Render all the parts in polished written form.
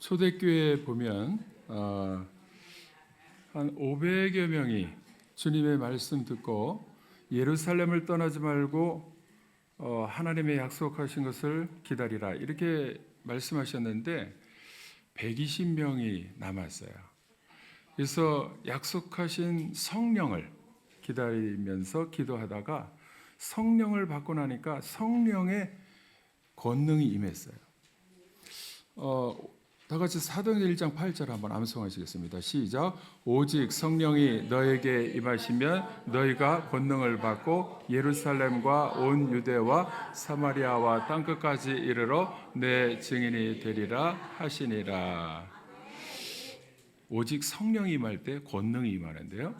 초대교회에 보면 한 500여 명이 주님의 말씀 듣고 예루살렘을 떠나지 말고 하나님의 약속하신 것을 기다리라 이렇게 말씀하셨는데 120명이 남았어요. 그래서 약속하신 성령을 기다리면서 기도하다가 성령을 받고 나니까 성령의 권능이 임했어요. 다 같이 사도행전 1장 8절 한번 암송하시겠습니다. 시작. 오직 성령이 너에게 임하시면 너희가 권능을 받고 예루살렘과 온 유대와 사마리아와 땅끝까지 이르러 내 증인이 되리라 하시니라. 오직 성령이 임할 때 권능이 임하는데요.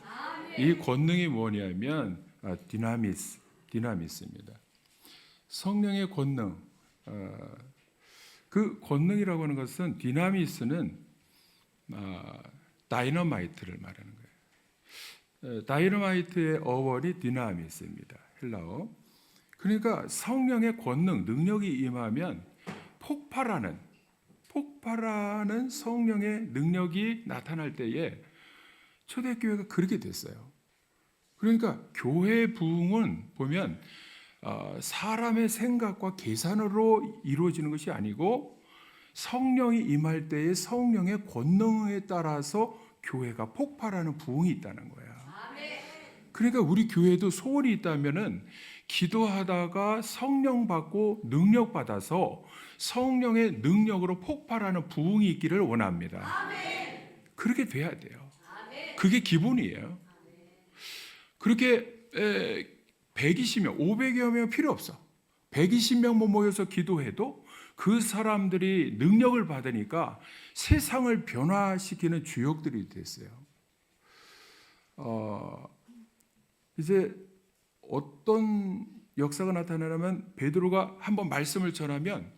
이 권능이 뭐냐면 디나미스입니다. 성령의 권능. 그 권능이라고 하는 것은 디나미스는 다이너마이트를 말하는 거예요. 다이너마이트의 어원이 디나미스입니다. 헬라어. 그러니까 성령의 권능, 능력이 임하면 폭발하는 성령의 능력이 나타날 때에 초대교회가 그렇게 됐어요. 그러니까 교회 부흥은 보면 사람의 생각과 계산으로 이루어지는 것이 아니고 성령이 임할 때의 성령의 권능에 따라서 교회가 폭발하는 부흥이 있다는 거야. 그러니까 우리 교회도 소원이 있다면은 기도하다가 성령 받고 능력 받아서 성령의 능력으로 폭발하는 부흥이 있기를 원합니다. 그렇게 돼야 돼요. 그게 기본이에요. 그렇게 120명, 500여 명 필요 없어. 120명만 모여서 기도해도 그 사람들이 능력을 받으니까 세상을 변화시키는 주역들이 됐어요. 이제 어떤 역사가 나타나냐면 베드로가 한번 말씀을 전하면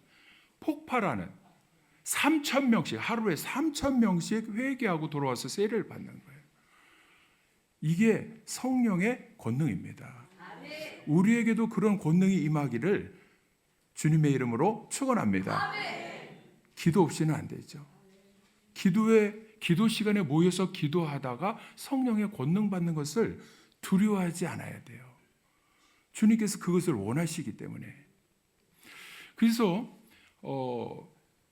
폭발하는 3,000명씩 하루에 3,000명씩 회개하고 돌아와서 세례를 받는 거예요. 이게 성령의 권능입니다. 우리에게도 그런 권능이 임하기를 주님의 이름으로 축원합니다. 기도 없이는 안 되죠. 기도 시간에 모여서 기도하다가 성령의 권능 받는 것을 두려워하지 않아야 돼요. 주님께서 그것을 원하시기 때문에. 그래서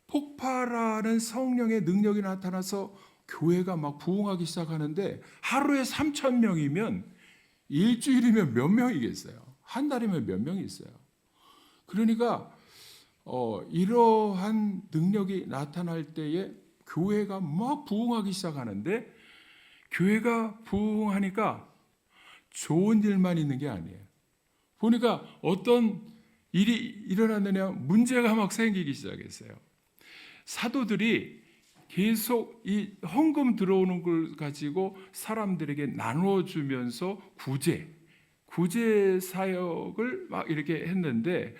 폭발하는 성령의 능력이 나타나서 교회가 막 부흥하기 시작하는데 하루에 3,000명이면 일주일이면 몇 명이겠어요? 한 달이면 몇 명이 있어요? 그러니까 이러한 능력이 나타날 때에 교회가 막 부흥하기 시작하는데 교회가 부흥하니까 좋은 일만 있는 게 아니에요. 보니까 어떤 일이 일어났느냐 문제가 막 생기기 시작했어요. 사도들이 계속 이 헌금 들어오는 걸 가지고 사람들에게 나눠주면서 구제 사역을 막 이렇게 했는데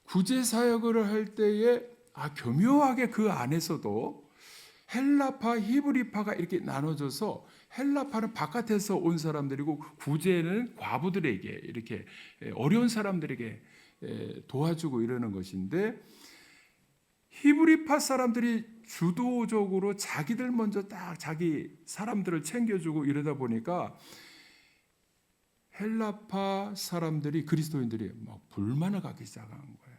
구제 사역을 할 때에 교묘하게 그 안에서도 헬라파, 히브리파가 이렇게 나눠져서 헬라파는 바깥에서 온 사람들이고 구제는 과부들에게 이렇게 어려운 사람들에게 도와주고 이러는 것인데 히브리파 사람들이 주도적으로 자기들 먼저 딱 자기 사람들을 챙겨주고 이러다 보니까 헬라파 사람들이 그리스도인들이 막 불만을 갖기 시작한 거예요.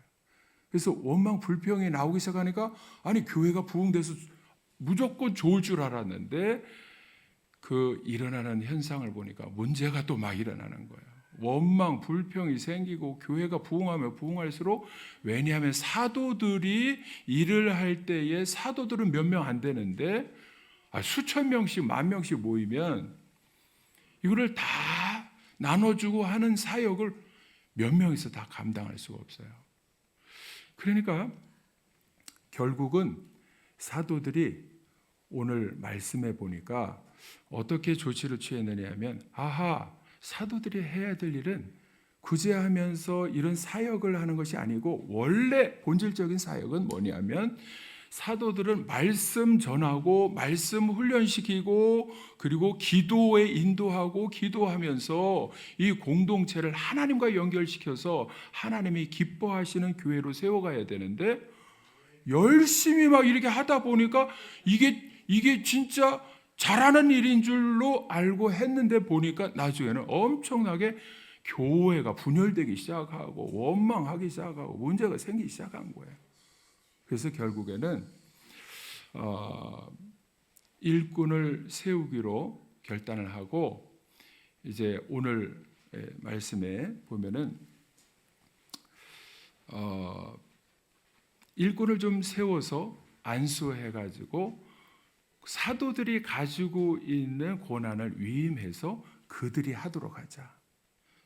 그래서 원망 불평이 나오기 시작하니까 아니 교회가 부흥돼서 무조건 좋을 줄 알았는데 그 일어나는 현상을 보니까 문제가 또 막 일어나는 거예요. 원망 불평이 생기고 교회가 부흥하면 부흥할수록 왜냐하면 사도들이 일을 할 때에 사도들은 몇 명 안 되는데 수천 명씩 만 명씩 모이면 이거를 다 나눠주고 하는 사역을 몇 명이서 다 감당할 수가 없어요. 그러니까 결국은 사도들이 오늘 말씀해 보니까 어떻게 조치를 취했느냐 하면 사도들이 해야 될 일은 구제하면서 이런 사역을 하는 것이 아니고 원래 본질적인 사역은 뭐냐면 사도들은 말씀 전하고 말씀 훈련시키고 그리고 기도에 인도하고 기도하면서 이 공동체를 하나님과 연결시켜서 하나님이 기뻐하시는 교회로 세워가야 되는데 열심히 막 이렇게 하다 보니까 이게 진짜 잘하는 일인 줄로 알고 했는데 보니까 나중에는 엄청나게 교회가 분열되기 시작하고 원망하기 시작하고 문제가 생기기 시작한 거예요. 그래서 결국에는 일꾼을 세우기로 결단을 하고, 이제 오늘 말씀에 보면은 일꾼을 좀 세워서 안수해가지고 사도들이 가지고 있는 고난을 위임해서 그들이 하도록 하자.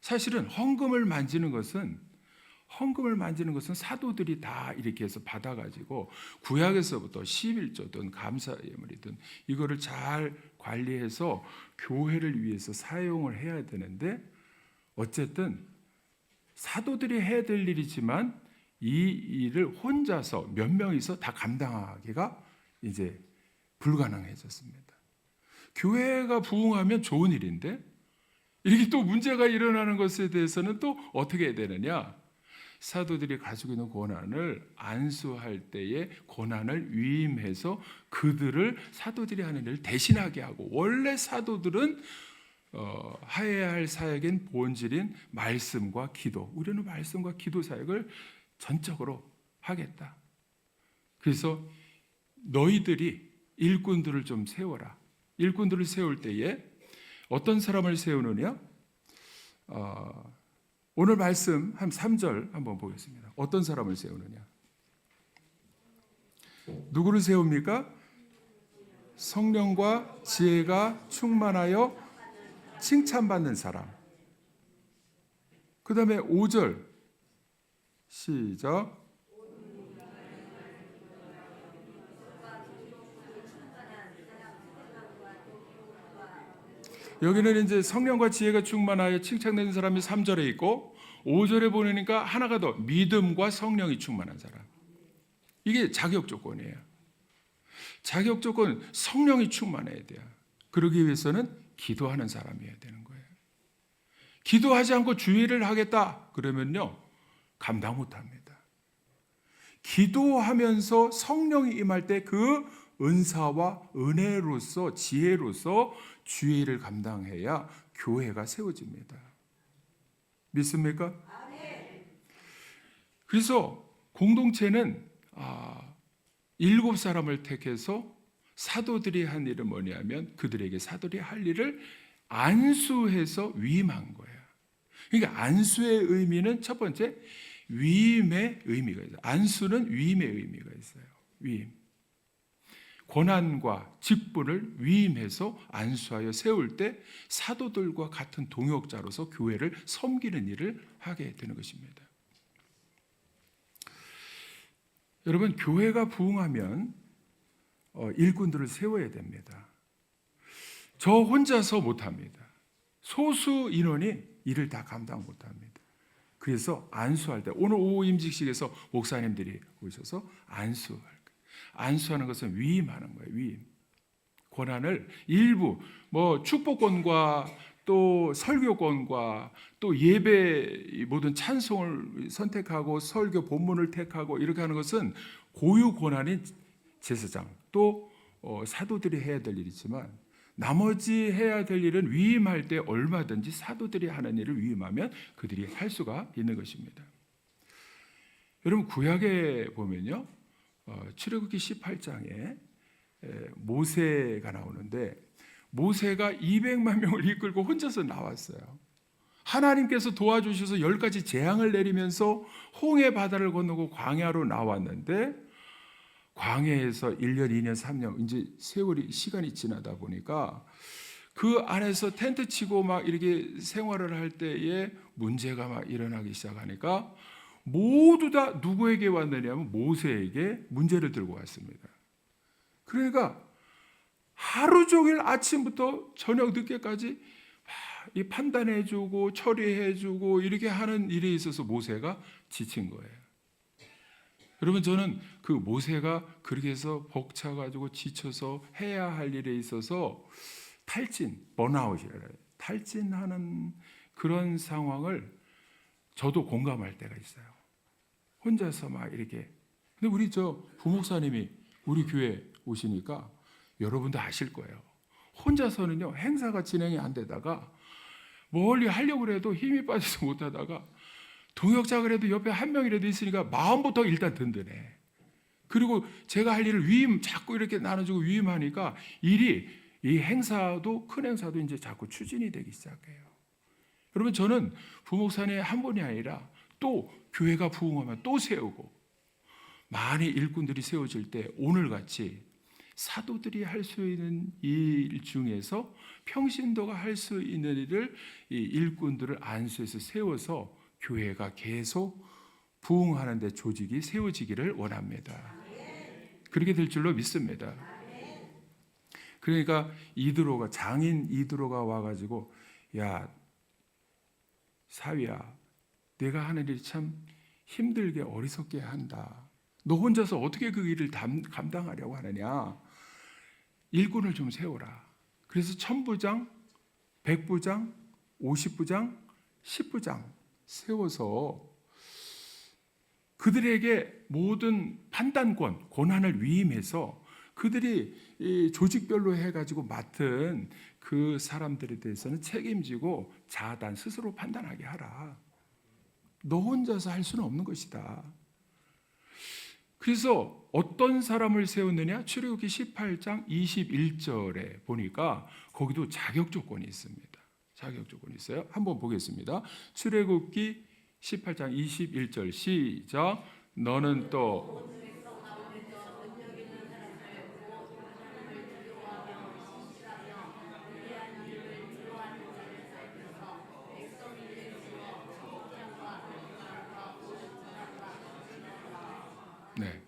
사실은 헌금을 만지는 것은 사도들이 다 이렇게 해서 받아가지고 구약에서부터 11조든 감사예물이든 이거를 잘 관리해서 교회를 위해서 사용을 해야 되는데, 어쨌든 사도들이 해야 될 일이지만 이 일을 혼자서 몇 명이서 다 감당하기가 이제 불가능해졌습니다. 교회가 부흥하면 좋은 일인데 이렇게 또 문제가 일어나는 것에 대해서는 또 어떻게 해야 되느냐? 사도들이 가지고 있는 고난을 안수할 때에 고난을 위임해서 그들을 사도들이 하는 일을 대신하게 하고, 원래 사도들은 해야 할 사역인 본질인 말씀과 기도, 우리는 말씀과 기도 사역을 전적으로 하겠다. 그래서 너희들이 일꾼들을 좀 세워라. 일꾼들을 세울 때에 어떤 사람을 세우느냐? 오늘 말씀 한 3절 한번 보겠습니다. 어떤 사람을 세우느냐? 누구를 세웁니까? 성령과 지혜가 충만하여 칭찬받는 사람. 그 다음에 5절 시작. 여기는 이제 성령과 지혜가 충만하여 칭찬되는 사람이 3절에 있고, 5절에 보니까 하나가 더, 믿음과 성령이 충만한 사람. 이게 자격 조건이에요. 자격 조건, 성령이 충만해야 돼요. 그러기 위해서는 기도하는 사람이어야 되는 거예요. 기도하지 않고 주의를 하겠다 그러면요, 감당 못합니다. 기도하면서 성령이 임할 때 그 은사와 은혜로서 지혜로서 주의를 감당해야 교회가 세워집니다. 믿습니까? 그래서 공동체는 7사람을 택해서 사도들이 한 일은 뭐냐면 그들에게 사도들이 할 일을 안수해서 위임한 거예요. 그러니까 안수의 의미는 첫 번째 위임의 의미가 있어요. 안수는 위임의 의미가 있어요. 위임. 고난과 직분을 위임해서 안수하여 세울 때 사도들과 같은 동역자로서 교회를 섬기는 일을 하게 되는 것입니다. 여러분, 교회가 부흥하면 일꾼들을 세워야 됩니다. 저 혼자서 못합니다. 소수 인원이 일을 다 감당 못합니다. 그래서 안수할 때, 오늘 오후 임직식에서 목사님들이 오셔서 안수하는 것은 위임하는 거예요. 위임. 고난을 일부 축복권과 또 설교권과 또 예배 모든 찬송을 선택하고 설교 본문을 택하고 이렇게 하는 것은 고유 고난인 제사장 또 사도들이 해야 될 일이지만, 나머지 해야 될 일은 위임할 때 얼마든지 사도들이 하는 일을 위임하면 그들이 할 수가 있는 것입니다. 여러분, 구약에 보면요, 출애굽기 18장에 모세가 나오는데, 모세가 200만 명을 이끌고 혼자서 나왔어요. 하나님께서 도와주셔서 10가지 재앙을 내리면서 홍해 바다를 건너고 광야로 나왔는데, 광야에서 1년, 2년, 3년 이제 시간이 지나다 보니까 그 안에서 텐트 치고 막 이렇게 생활을 할 때에 문제가 막 일어나기 시작하니까 모두 다 누구에게 왔느냐면 모세에게 문제를 들고 왔습니다. 그러니까 하루 종일 아침부터 저녁 늦게까지 이 판단해주고 처리해주고 이렇게 하는 일에 있어서 모세가 지친 거예요. 여러분, 저는 그 모세가 그렇게 해서 벅차가지고 지쳐서 해야 할 일에 있어서 번아웃이래요. 탈진하는 그런 상황을 저도 공감할 때가 있어요. 혼자서 막 이렇게 근데 우리 저 부목사님이 우리 교회 오시니까 여러분도 아실 거예요. 혼자서는요 행사가 진행이 안 되다가 멀리 하려고 해도 힘이 빠져서 못하다가 동역자 그래도 옆에 한 명이라도 있으니까 마음부터 일단 든든해. 그리고 제가 할 일을 자꾸 이렇게 나눠주고 위임하니까 일이 이 행사도 큰 행사도 이제 자꾸 추진이 되기 시작해요. 여러분 저는 부목사님 한 분이 아니라 또 교회가 부흥하면 또 세우고 많이 일꾼들이 세워질 때 오늘같이 사도들이 할 수 있는 일 중에서 평신도가 할 수 있는 일을 이 일꾼들을 안수해서 세워서 교회가 계속 부흥하는 데 조직이 세워지기를 원합니다. 그렇게 될 줄로 믿습니다. 그러니까 장인 이드로가 와가지고 야 사위야 내가 하는 일이 참 힘들게 어리석게 한다. 너 혼자서 어떻게 그 일을 감당하려고 하느냐. 일꾼을 좀 세워라. 그래서 1000부장, 100부장, 50부장, 10부장 세워서 그들에게 모든 판단권, 권한을 위임해서 그들이 이 조직별로 해가지고 맡은 그 사람들에 대해서는 책임지고 자단 스스로 판단하게 하라. 너 혼자서 할 수는 없는 것이다. 그래서 어떤 사람을 세웠느냐? 출애굽기 18장 21절에 보니까 거기도 자격 조건이 있습니다. 자격 조건이 있어요. 한번 보겠습니다. 출애굽기 18장 21절 시작. 너는 또 네.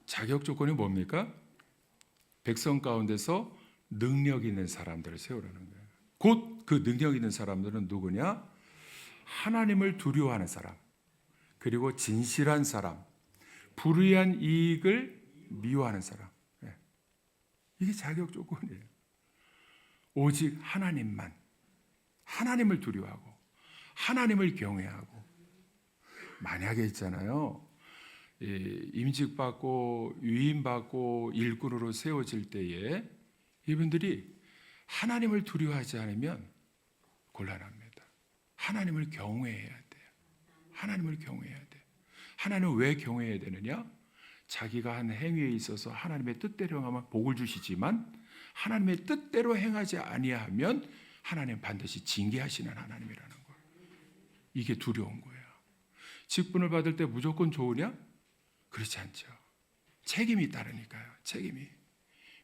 자격 조건이 뭡니까? 백성 가운데서 능력 있는 사람들을 세우라는 거예요. 곧 그 능력 있는 사람들은 누구냐? 하나님을 두려워하는 사람, 그리고 진실한 사람, 불의한 이익을 미워하는 사람. 네. 이게 자격 조건이에요. 오직 하나님만, 하나님을 두려워하고 하나님을 경외하고. 만약에 있잖아요, 임직받고 위임받고 일꾼으로 세워질 때에 이분들이 하나님을 두려워하지 않으면 곤란합니다. 하나님을 경외해야 돼요. 하나님을 경외해야 돼요. 하나님을 왜 경외해야 되느냐? 자기가 한 행위에 있어서 하나님의 뜻대로 행하면 복을 주시지만 하나님의 뜻대로 행하지 아니하면 하나님 반드시 징계하시는 하나님이라는 거예요. 이게 두려운 거예요. 직분을 받을 때 무조건 좋으냐? 그렇지 않죠. 책임이 따르니까요. 책임이.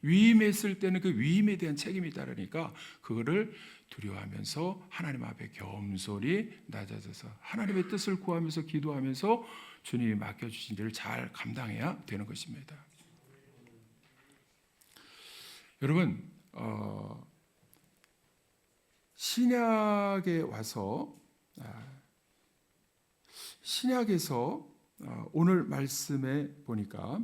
위임했을 때는 그 위임에 대한 책임이 따르니까 그거를 두려워하면서 하나님 앞에 겸손히 낮아져서 하나님의 뜻을 구하면서 기도하면서 주님이 맡겨주신 일을 잘 감당해야 되는 것입니다. 여러분, 신약에 와서 신약에서 오늘 말씀에 보니까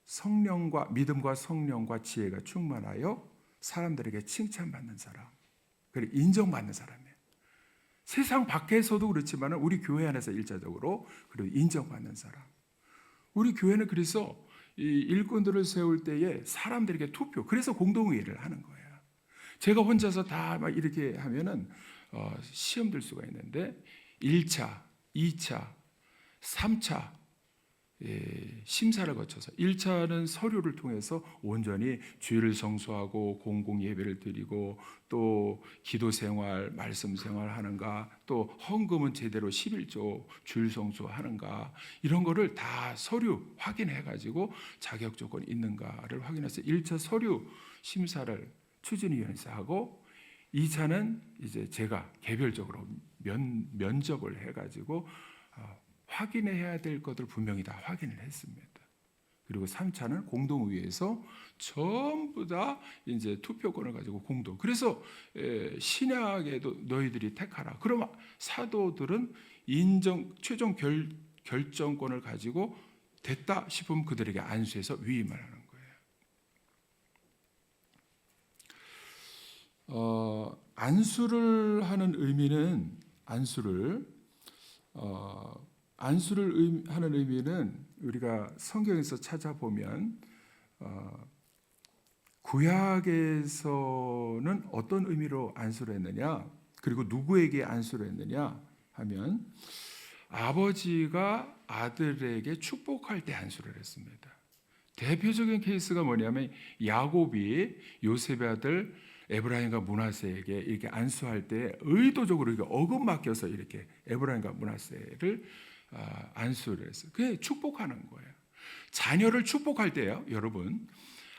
성령과 믿음과 성령과 지혜가 충만하여 사람들에게 칭찬받는 사람, 그리고 인정받는 사람이에요. 세상 밖에서도 그렇지만 우리 교회 안에서 일차적으로 그리고 인정받는 사람. 우리 교회는 그래서 이 일꾼들을 세울 때에 사람들에게 투표, 그래서 공동회의를 하는 거예요. 제가 혼자서 다 막 이렇게 하면은 시험 들 수가 있는데 1차, 2차, 3차 심사를 거쳐서 1차는 서류를 통해서 온전히 주일을 성수하고 공공 예배를 드리고 또 기도 생활, 말씀 생활 하는가, 또 헌금은 제대로 11조 주일 성수하는가, 이런 거를 다 서류 확인해 가지고 자격 조건이 있는가를 확인해서 1차 서류 심사를 추진위원회에서 하고 2차는 이제 제가 개별적으로 면접을 해 가지고 확인해야 될 것들 분명히 다 확인을 했습니다. 그리고 3차는 공동의회에서 전부 다 이제 투표권을 가지고 공동. 그래서 신약에도 너희들이 택하라. 그러면 사도들은 최종 결정권을 가지고 됐다 싶으면 그들에게 안수해서 위임을 하는 거예요. 안수를 하는 의미는 안수를 하는 의미는 우리가 성경에서 찾아보면 구약에서는 어떤 의미로 안수를 했느냐, 그리고 누구에게 안수를 했느냐 하면 아버지가 아들에게 축복할 때 안수를 했습니다. 대표적인 케이스가 뭐냐면 야곱이 요셉의 아들 에브라임과 므낫세에게 이렇게 안수할 때 의도적으로 이렇게 어긋맞겨서 이렇게 에브라임과 므낫세를 안수를 했어요. 그게 축복하는 거예요. 자녀를 축복할 때요, 여러분,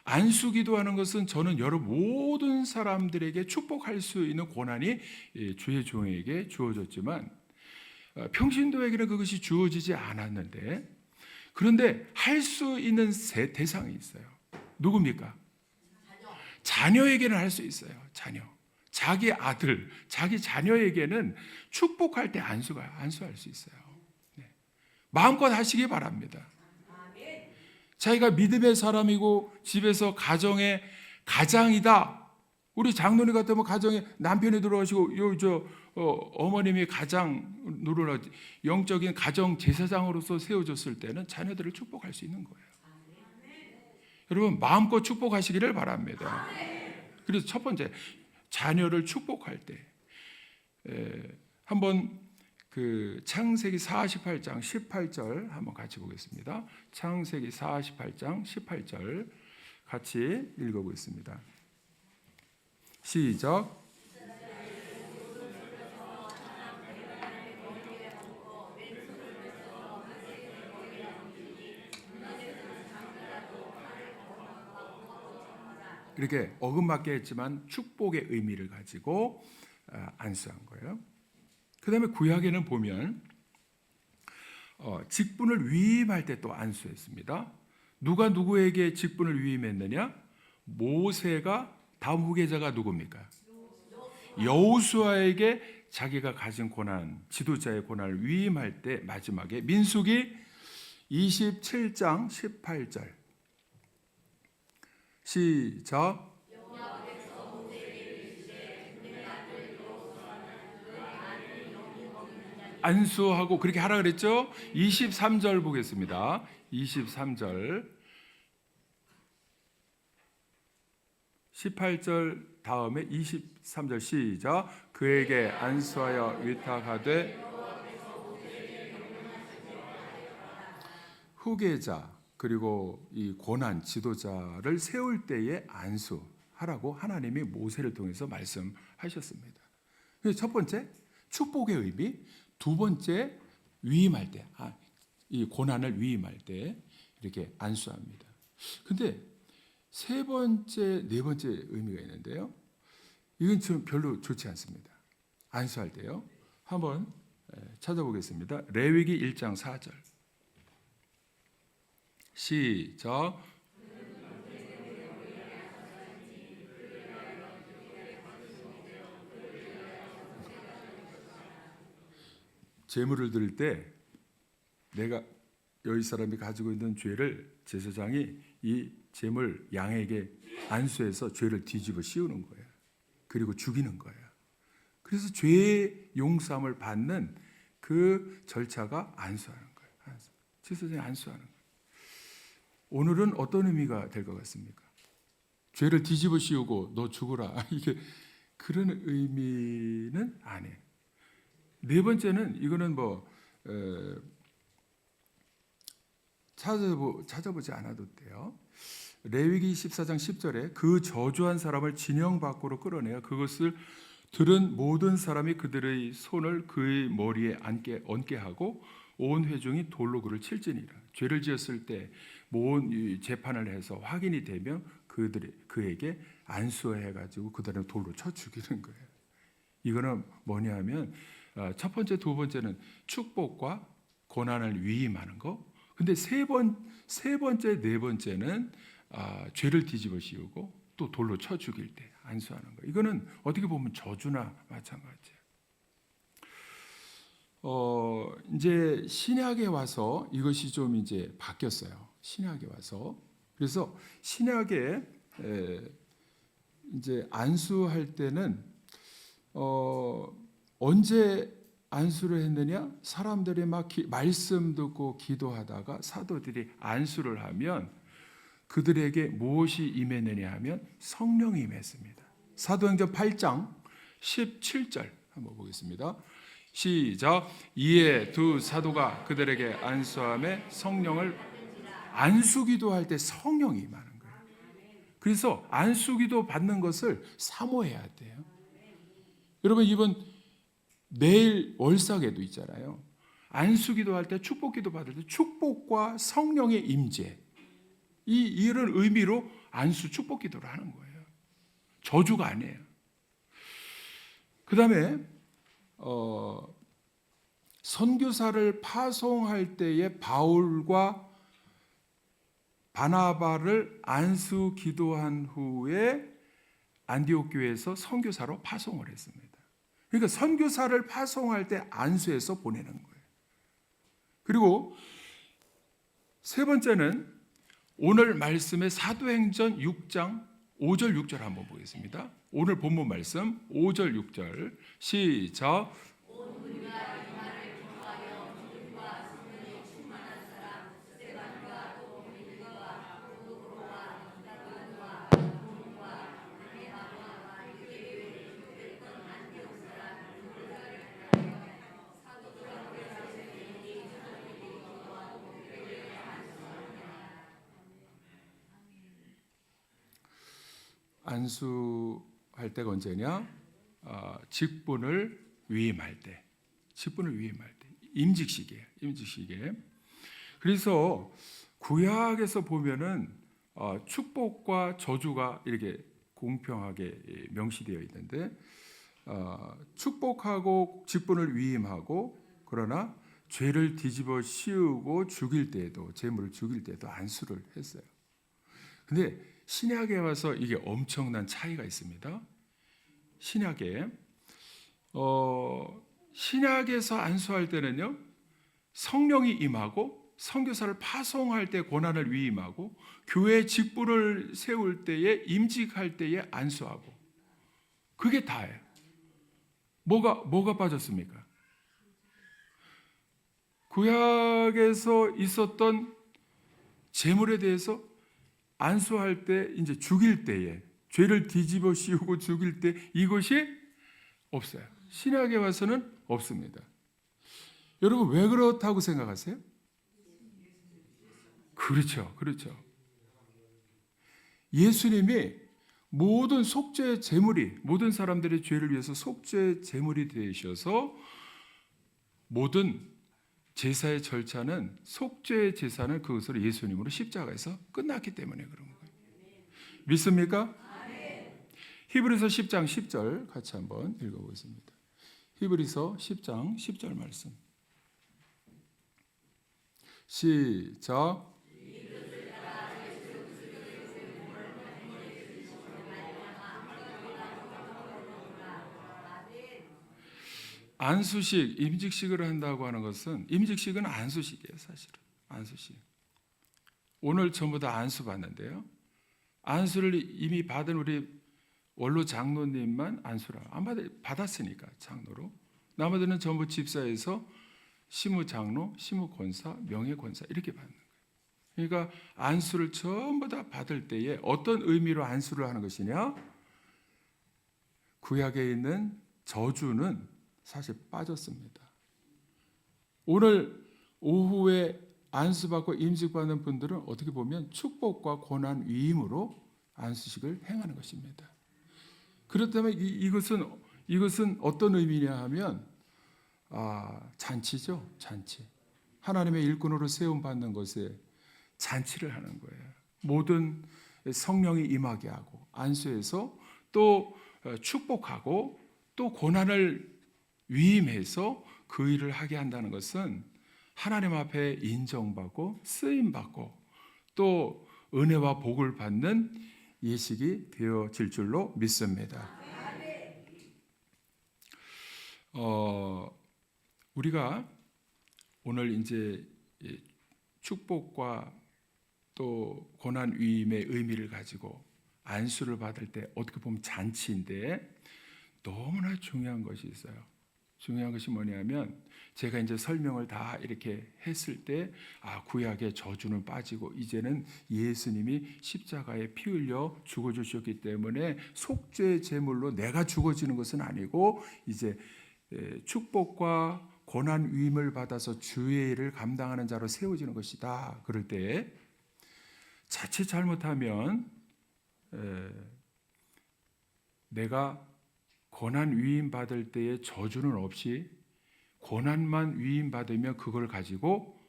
안수 기도하는 것은 저는 여러 모든 사람들에게 축복할 수 있는 권한이 주의 종에게 주어졌지만 평신도에게는 그것이 주어지지 않았는데, 그런데 할 수 있는 대상이 있어요. 누굽니까? 자녀에게는 할 수 있어요. 자녀. 자기 아들, 자기 자녀에게는 축복할 때 안수할 수 있어요. 네. 마음껏 하시기 바랍니다. 자기가 믿음의 사람이고 집에서 가정의 가장이다. 우리 장로님 같으면 가정에 남편이 들어가시고 어머님이 가장 누르라 영적인 가정 제사장으로서 세워졌을 때는 자녀들을 축복할 수 있는 거예요. 여러분 마음껏 축복하시기를 바랍니다. 그래서 첫 번째 자녀를 축복할 때 한번 그 창세기 48장 18절 한번 같이 보겠습니다. 창세기 48장 18절 같이 읽어보겠습니다. 시작. 이렇게 어긋맞게 했지만 축복의 의미를 가지고 안수한 거예요. 그 다음에 구약에는 보면 직분을 위임할 때 또 안수했습니다. 누가 누구에게 직분을 위임했느냐? 모세가 다음 후계자가 누굽니까? 여호수아에게 자기가 가진 고난, 지도자의 고난을 위임할 때 마지막에 민수기 27장 18절 시작. 안수하고 그렇게 하라 그랬죠? 23절 보겠습니다. 23절 18절 다음에 23절 시작. 그에게 안수하여 위탁하되 후계자 그리고 이 고난 지도자를 세울 때에 안수하라고 하나님이 모세를 통해서 말씀하셨습니다. 첫 번째 축복의 의미, 두 번째 위임할 때, 이 고난을 위임할 때 이렇게 안수합니다. 근데 세 번째, 네 번째 의미가 있는데요. 이건 좀 별로 좋지 않습니다. 안수할 때요. 한번 찾아보겠습니다. 레위기 1장 4절. 시작. 제물을 드릴 때 내가 여기 사람이 가지고 있는 죄를 제사장이 이 제물 양에게 안수해서 죄를 뒤집어 씌우는 거예요. 그리고 죽이는 거예요. 그래서 죄 용서함을 받는 그 절차가 안수하는 거예요. 제사장이 안수하는 거예요. 오늘은 어떤 의미가 될 것 같습니까? 죄를 뒤집어 씌우고 너 죽어라 이게 그런 의미는 아니에요. 네 번째는 이거는 찾아보지 않아도 돼요. 레위기 14장 10절에 그 저주한 사람을 진영 밖으로 끌어내어 그것을 들은 모든 사람이 그들의 손을 그의 머리에 얹게 하고 온 회중이 돌로 그를 칠지니라. 죄를 지었을 때 모든 재판을 해서 확인이 되면 그에게 안수해가지고 그들은 돌로 쳐 죽이는 거예요. 이거는 뭐냐면 첫 번째, 두 번째는 축복과 고난을 위임하는 거. 근데 세 번째, 네 번째는 죄를 뒤집어 씌우고 또 돌로 쳐 죽일 때 안수하는 거. 이거는 어떻게 보면 저주나 마찬가지예요. 이제 신약에 와서 이것이 좀 이제 바뀌었어요. 신약에 와서. 그래서 신약에 이제 안수할 때는 언제 안수를 했느냐? 사람들이 막 말씀 듣고 기도하다가 사도들이 안수를 하면 그들에게 무엇이 임했느냐 하면 성령이 임했습니다. 사도행전 8장 17절 한번 보겠습니다. 시작. 이에 두 사도가 그들에게 안수함에 성령을, 안수기도 할 때 성령이 임하는 거예요. 그래서 안수기도 받는 것을 사모해야 돼요. 여러분, 이번 매일 월삭에도 있잖아요. 안수기도 할 때, 축복기도 받을 때 축복과 성령의 임재, 이런 의미로 안수 축복기도를 하는 거예요. 저주가 아니에요. 그 다음에 선교사를 파송할 때에 바울과 바나바를 안수 기도한 후에 안디옥 교회에서 선교사로 파송을 했습니다. 그러니까 선교사를 파송할 때 안수해서 보내는 거예요. 그리고 세 번째는 오늘 말씀의 사도행전 6장 5절 6절 한번 보겠습니다. 오늘 본문 말씀 5절 6절 시작. 안수할 때가 언제냐? 직분을 위임할 때. 직분을 위임할 때. 임직시기에. 임직시기에. 그래서 구약에서 보면은 축복과 저주가 이렇게 공평하게 명시되어 있는데 축복하고 직분을 위임하고, 그러나 죄를 뒤집어 씌우고 죽일 때에도, 재물을 죽일 때도 안수를 했어요. 근데 신약에 와서 이게 엄청난 차이가 있습니다. 신약에서 안수할 때는요, 성령이 임하고 선교사를 파송할 때 고난을 위임하고 교회 직분을 세울 때에 임직할 때에 안수하고, 그게 다예요. 뭐가 빠졌습니까? 구약에서 있었던 재물에 대해서 안수할 때, 이제 죽일 때에, 죄를 뒤집어 씌우고 죽일 때 이것이 없어요. 신약에 와서는 없습니다. 여러분, 왜 그렇다고 생각하세요? 그렇죠. 예수님이 모든 속죄 제물이, 모든 사람들의 죄를 위해서 속죄 제물이 되셔서 모든 제사의 절차는, 속죄 제사는 그것으로 예수님으로 십자가에서 끝났기 때문에 그런 거예요. 믿습니까? 히브리서 10장 10절 같이 한번 읽어보겠습니다. 히브리서 10장 10절 말씀 시작. 안수식, 임직식을 한다고 하는 것은, 임직식은 안수식이에요. 사실은 안수식. 오늘 전부 다 안수 받는데요, 안수를 이미 받은 우리 원로 장로님만 안수를 안 받았으니까 장로로, 나머지는 전부 집사에서 시무장로, 시무권사, 명예권사 이렇게 받는 거예요. 그러니까 안수를 전부 다 받을 때에 어떤 의미로 안수를 하는 것이냐? 구약에 있는 저주는 사실 빠졌습니다. 오늘 오후에 안수받고 임직받는 분들은 어떻게 보면 축복과 고난 위임으로 안수식을 행하는 것입니다. 그렇다면 이것은 어떤 의미냐 하면 잔치죠. 잔치. 하나님의 일꾼으로 세움받는 것에 잔치를 하는 거예요. 모든 성령이 임하게 하고 안수해서 또 축복하고 또 고난을 위임해서 그 일을 하게 한다는 것은 하나님 앞에 인정받고 쓰임받고 또 은혜와 복을 받는 예식이 되어질 줄로 믿습니다. 우리가 오늘 이제 축복과 또 고난 위임의 의미를 가지고 안수를 받을 때 어떻게 보면 잔치인데 너무나 중요한 것이 있어요. 중요한 것이 뭐냐면 제가 이제 설명을 다 이렇게 했을 때 구약의 저주는 빠지고 이제는 예수님이 십자가에 피 흘려 죽어 주셨기 때문에 속죄 제물로 내가 죽어지는 것은 아니고 이제 축복과 고난 위임을 받아서 주의 일을 감당하는 자로 세워지는 것이다. 그럴 때 자칫 잘못하면 내가 고난 위임 받을 때에 저주는 없이 고난만 위임 받으면 그걸 가지고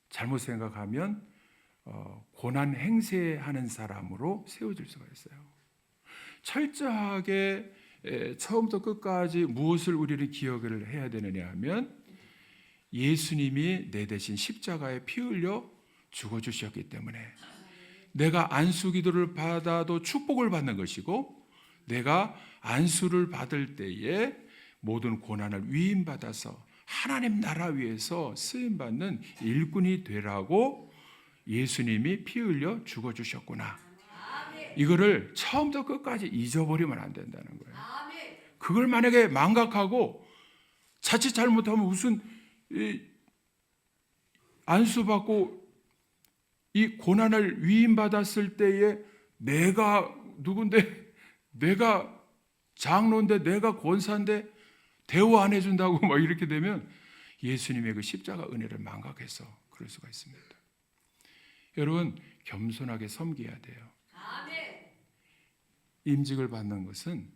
잘못 생각하면 고난 행세하는 사람으로 세워질 수가 있어요. 철저하게 처음부터 끝까지 무엇을 우리를 기억을 해야 되느냐 하면 예수님이 내 대신 십자가에 피 흘려 죽어주셨기 때문에 내가 안수기도를 받아도 축복을 받는 것이고 내가 안수를 받을 때에 모든 고난을 위임받아서 하나님 나라 위에서 쓰임받는 일꾼이 되라고 예수님이 피 흘려 죽어주셨구나. 이거를 처음부터 끝까지 잊어버리면 안 된다는 거예요. 그걸 만약에 망각하고 자칫 잘못하면 무슨 안수받고 이 고난을 위임받았을 때에 내가 누군데, 내가 장로인데, 내가 권사인데 대우 안 해준다고 막 이렇게 되면 예수님의 그 십자가 은혜를 망각해서 그럴 수가 있습니다. 여러분 겸손하게 섬겨야 돼요. 임직을 받는 것은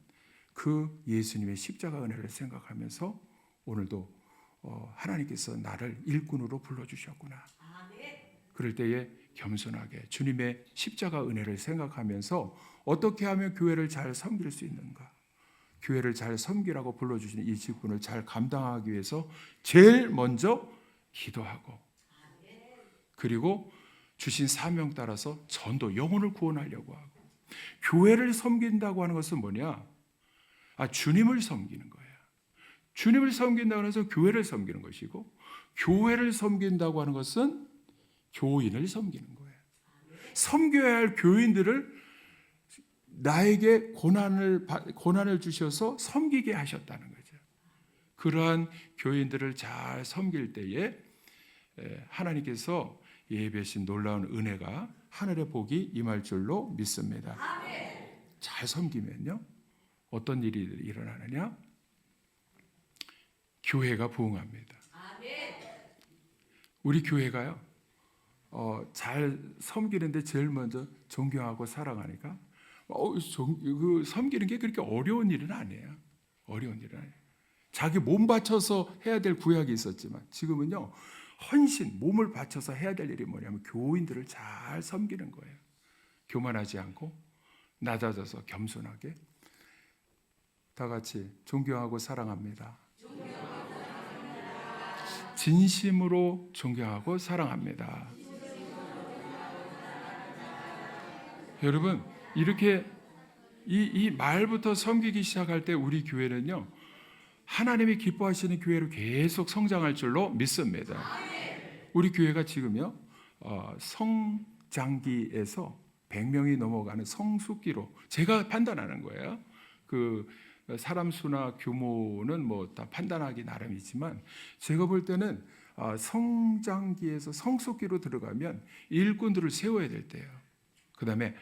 그 예수님의 십자가 은혜를 생각하면서 오늘도 하나님께서 나를 일꾼으로 불러주셨구나. 그럴 때에 겸손하게 주님의 십자가 은혜를 생각하면서 어떻게 하면 교회를 잘 섬길 수 있는가, 교회를 잘 섬기라고 불러주신 이 직분을 잘 감당하기 위해서 제일 먼저 기도하고, 그리고 주신 사명 따라서 전도, 영혼을 구원하려고 하고. 교회를 섬긴다고 하는 것은 뭐냐? 주님을 섬기는 거예요. 주님을 섬긴다고 해서 교회를 섬기는 것이고, 교회를 섬긴다고 하는 것은 교인을 섬기는 거예요. 섬겨야 할 교인들을 나에게 고난을 주셔서 섬기게 하셨다는 거죠. 그러한 교인들을 잘 섬길 때에 하나님께서 예배하신 놀라운 은혜가, 하늘의 복이 임할 줄로 믿습니다. 잘 섬기면요 어떤 일이 일어나느냐? 교회가 부흥합니다. 우리 교회가요 잘 섬기는데 제일 먼저 존경하고 사랑하니까 그 섬기는 게 그렇게 어려운 일은 아니에요. 어려운 일은 아니에요. 자기 몸 바쳐서 해야 될 구약이 있었지만 지금은요 헌신, 몸을 바쳐서 해야 될 일이 뭐냐면 교인들을 잘 섬기는 거예요. 교만하지 않고 낮아져서 겸손하게 다 같이 존경하고 사랑합니다. 진심으로 존경하고 사랑합니다. 여러분 이렇게 이 말부터 섬기기 시작할 때 우리 교회는요 하나님이 기뻐하시는 교회로 계속 성장할 줄로 믿습니다. 우리 교회가 지금요 성장기에서 100명이 넘어가는 성숙기로 제가 판단하는 거예요. 그 사람 수나 규모는 뭐 다 판단하기 나름이지만 제가 볼 때는 성장기에서 성숙기로 들어가면 일꾼들을 세워야 될 때예요. 그다음에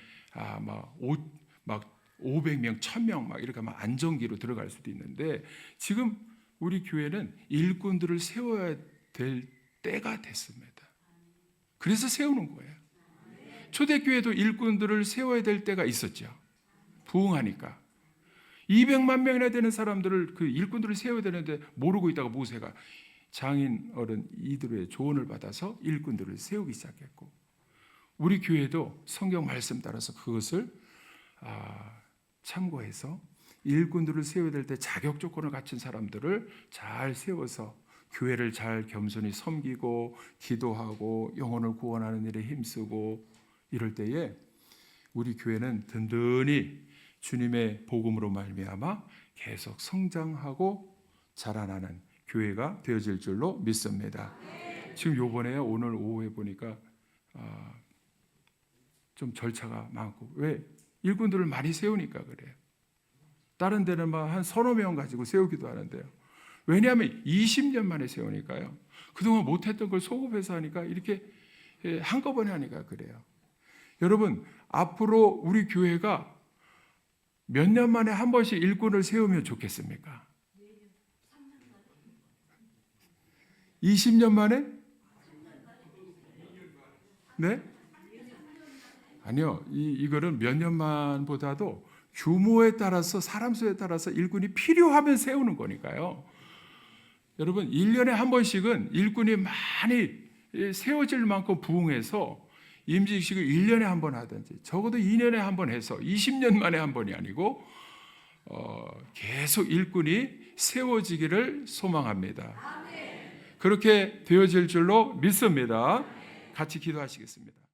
막 500명, 1000명 막 이렇게 하면 안정기로 들어갈 수도 있는데 지금 우리 교회는 일꾼들을 세워야 될 때가 됐습니다. 그래서 세우는 거예요. 초대교회도 일꾼들을 세워야 될 때가 있었죠. 부흥하니까 200만 명이나 되는 사람들을 그 일꾼들을 세워야 되는데 모르고 있다가 모세가 장인 어른 이들의 조언을 받아서 일꾼들을 세우기 시작했고, 우리 교회도 성경 말씀 따라서 그것을 참고해서 일꾼들을 세워야 될 때 자격 조건을 갖춘 사람들을 잘 세워서 교회를 잘 겸손히 섬기고 기도하고 영혼을 구원하는 일에 힘쓰고 이럴 때에 우리 교회는 든든히 주님의 복음으로 말미암아 계속 성장하고 자라나는 교회가 되어질 줄로 믿습니다. 지금 요번에 오늘 오후에 보니까 좀 절차가 많고, 왜? 일꾼들을 많이 세우니까 그래요. 다른 데는 막 한 서너 명 가지고 세우기도 하는데요. 왜냐하면 20년 만에 세우니까요. 그동안 못했던 걸 소급해서 하니까 이렇게 한꺼번에 하니까 그래요. 여러분, 앞으로 우리 교회가 몇 년 만에 한 번씩 일꾼을 세우면 좋겠습니까? 20년 만에? 네? 아니요. 이거는 몇 년만보다도 규모에 따라서, 사람 수에 따라서 일꾼이 필요하면 세우는 거니까요. 여러분, 1년에 한 번씩은 일꾼이 많이 세워질 만큼 부흥해서 임직식을 1년에 한 번 하든지 적어도 2년에 한 번 해서 20년 만에 한 번이 아니고 계속 일꾼이 세워지기를 소망합니다. 그렇게 되어질 줄로 믿습니다. 같이 기도하시겠습니다.